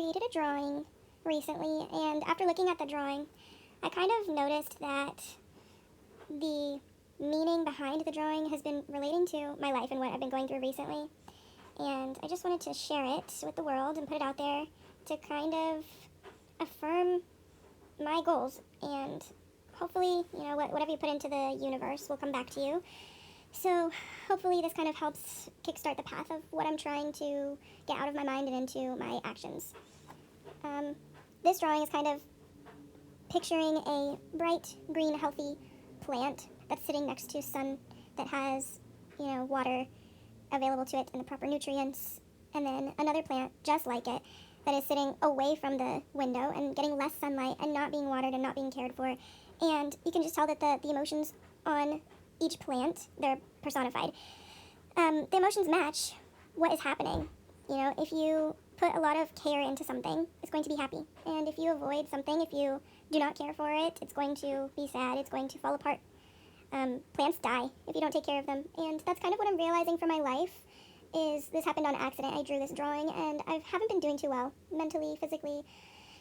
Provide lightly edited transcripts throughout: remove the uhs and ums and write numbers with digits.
created a drawing recently, and after looking at the drawing, I kind of noticed that the meaning behind the drawing has been relating to my life and what I've been going through recently. And I just wanted to share it with the world and put it out there to kind of affirm my goals. And hopefully, whatever you put into the universe will come back to you. So hopefully this kind of helps kickstart the path of what I'm trying to get out of my mind and into my actions. This drawing is kind of picturing a bright, green, healthy plant that's sitting next to sun that has, water available to it and the proper nutrients, and then another plant just like it that is sitting away from the window and getting less sunlight and not being watered and not being cared for. And you can just tell that the emotions on each plant, they're personified. The emotions match what is happening. If you put a lot of care into something, it's going to be happy. And if you avoid something, if you do not care for it, it's going to be sad, it's going to fall apart. Plants die if you don't take care of them. And that's kind of what I'm realizing for my life is this happened on accident. I drew this drawing and I haven't been doing too well mentally, physically.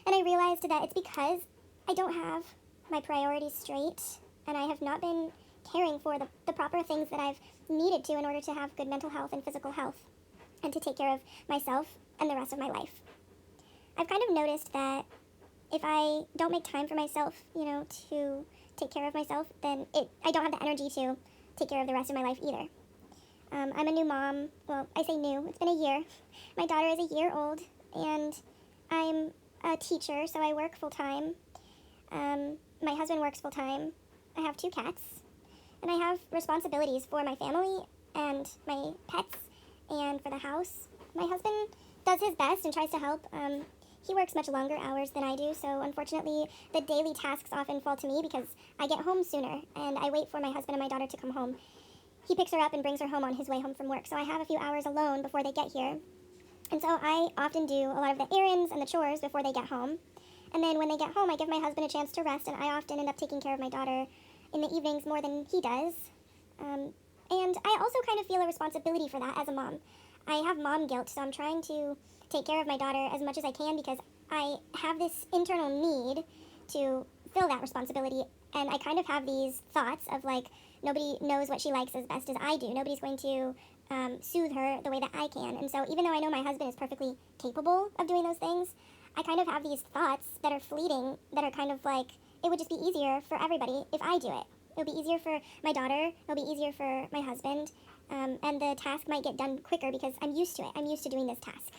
And I realized that it's because I don't have my priorities straight and I have not been caring for the proper things that I've needed to in order to have good mental health and physical health and to take care of myself and the rest of my life. I've kind of noticed that if I don't make time for myself, to take care of myself, then I don't have the energy to take care of the rest of my life either. I'm a new mom. Well, I say new. It's been a year. My daughter is a year old, and I'm a teacher, so I work full-time. My husband works full-time. I have 2 cats, and I have responsibilities for my family and my pets and for the house. My husband does his best and tries to help. He works much longer hours than I do, so unfortunately the daily tasks often fall to me because I get home sooner and I wait for my husband and my daughter to come home. He picks her up and brings her home on his way home from work, so I have a few hours alone before they get here. And so I often do a lot of the errands and the chores before they get home. And then when they get home, I give my husband a chance to rest, and I often end up taking care of my daughter in the evenings more than he does. And I also kind of feel a responsibility for that as a mom. I have mom guilt, so I'm trying to take care of my daughter as much as I can because I have this internal need to fill that responsibility, and I kind of have these thoughts of like, nobody knows what she likes as best as I do. Nobody's going to soothe her the way that I can. And so even though I know my husband is perfectly capable of doing those things, I kind of have these thoughts that are fleeting, that are kind of like, it would just be easier for everybody if I do it. It'll be easier for my daughter, it'll be easier for my husband, and the task might get done quicker because I'm used to it. I'm used to doing this task,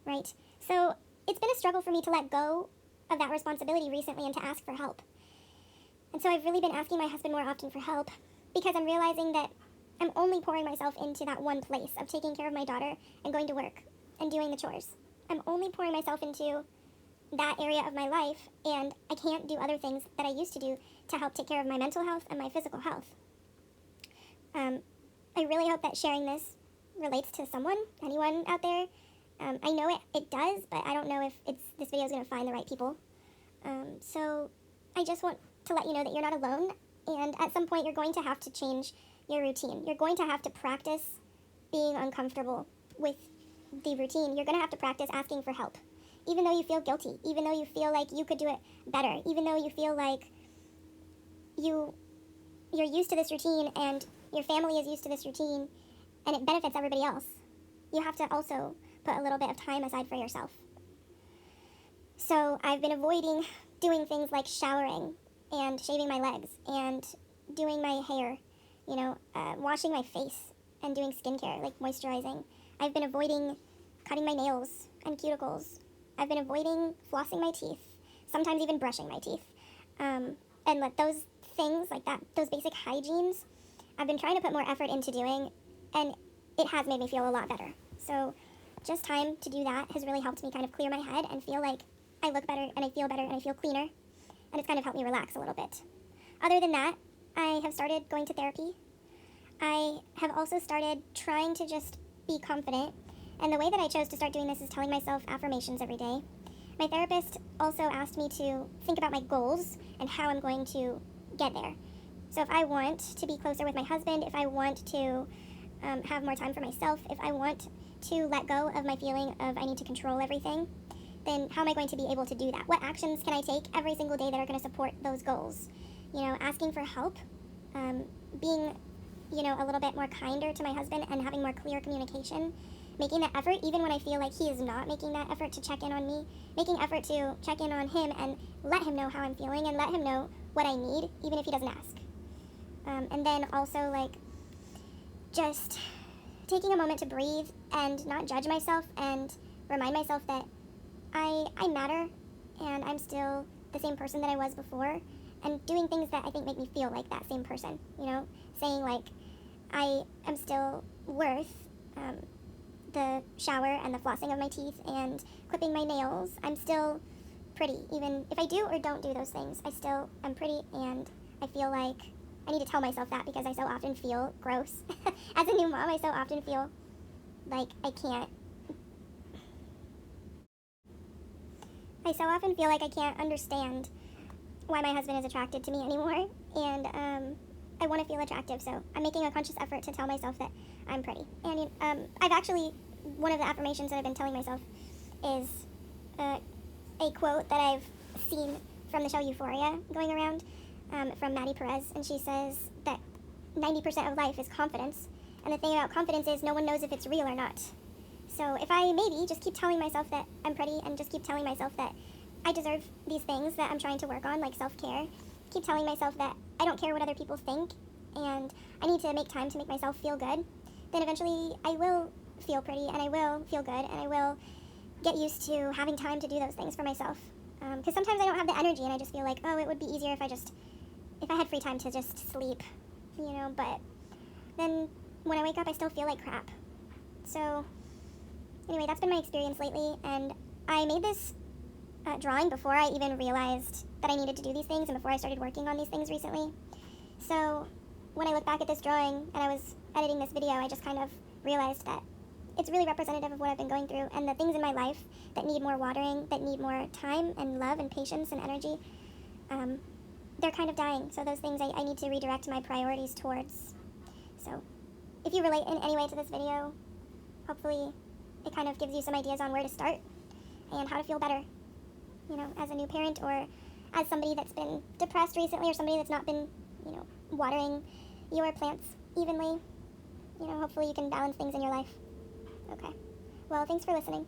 right? So it's been a struggle for me to let go of that responsibility recently and to ask for help. And so I've really been asking my husband more often for help because I'm realizing that I'm only pouring myself into that one place of taking care of my daughter and going to work and doing the chores. I'm only pouring myself into that area of my life, and I can't do other things that I used to do to help take care of my mental health and my physical health. I really hope that sharing this relates to someone, anyone out there. I know it does, but I don't know if this video is going to find the right people. So I just want to let you know that you're not alone, and at some point you're going to have to change your routine. You're going to have to practice being uncomfortable with the routine. You're going to have to practice asking for help. Even though you feel guilty, even though you feel like you could do it better, even though you feel like you're used to this routine and your family is used to this routine and it benefits everybody else, you have to also put a little bit of time aside for yourself. So I've been avoiding doing things like showering and shaving my legs and doing my hair, washing my face and doing skincare, like moisturizing. I've been avoiding cutting my nails and cuticles. I've been avoiding flossing my teeth, sometimes even brushing my teeth. And like those things like that, those basic hygienes, I've been trying to put more effort into doing, and it has made me feel a lot better. So just time to do that has really helped me kind of clear my head and feel like I look better and I feel better and I feel cleaner, and it's kind of helped me relax a little bit. Other than that, I have started going to therapy. I have also started trying to just be confident, and the way that I chose to start doing this is telling myself affirmations every day. My therapist also asked me to think about my goals and how I'm going to get there. So if I want to be closer with my husband, if I want to have more time for myself, if I want to let go of my feeling of I need to control everything, then how am I going to be able to do that? What actions can I take every single day that are going to support those goals? You know, asking for help, being, you know, a little bit more kinder to my husband and having more clear communication, making that effort even when I feel like he is not making that effort to check in on me, making effort to check in on him and let him know how I'm feeling and let him know what I need, even if he doesn't ask. And then also, like, just taking a moment to breathe and not judge myself and remind myself that I matter and I'm still the same person that I was before, and doing things that I think make me feel like that same person, you know, saying like I am still worth the shower and the flossing of my teeth and clipping my nails. I'm still pretty, even if I do or don't do those things. I still am pretty, and I feel like I need to tell myself that because I so often feel gross. As a new mom, I so often feel like I can't understand why my husband is attracted to me anymore, and I want to feel attractive, so I'm making a conscious effort to tell myself that I'm pretty. And I've actually, one of the affirmations that I've been telling myself is a quote that I've seen from the show Euphoria going around, from Maddie Perez, and she says that 90% of life is confidence, and the thing about confidence is no one knows if it's real or not. So if I maybe just keep telling myself that I'm pretty and just keep telling myself that I deserve these things that I'm trying to work on, like self-care, keep telling myself that I don't care what other people think and I need to make time to make myself feel good, then eventually I will feel pretty and I will feel good and I will get used to having time to do those things for myself. Because sometimes I don't have the energy and I just feel like, oh, it would be easier if I had free time to just sleep, you know, but then when I wake up I still feel like crap. So anyway, that's been my experience lately, and I made this drawing before I even realized that I needed to do these things and before I started working on these things recently. So when I look back at this drawing and I was editing this video, I just kind of realized that it's really representative of what I've been going through, and the things in my life that need more watering, that need more time and love and patience and energy, they're kind of dying. So those things I need to redirect my priorities towards. So if you relate in any way to this video, hopefully it kind of gives you some ideas on where to start and how to feel better, you know, as a new parent or as somebody that's been depressed recently or somebody that's not been, you know, watering your plants evenly. You know, hopefully you can balance things in your life. Okay. Well, thanks for listening.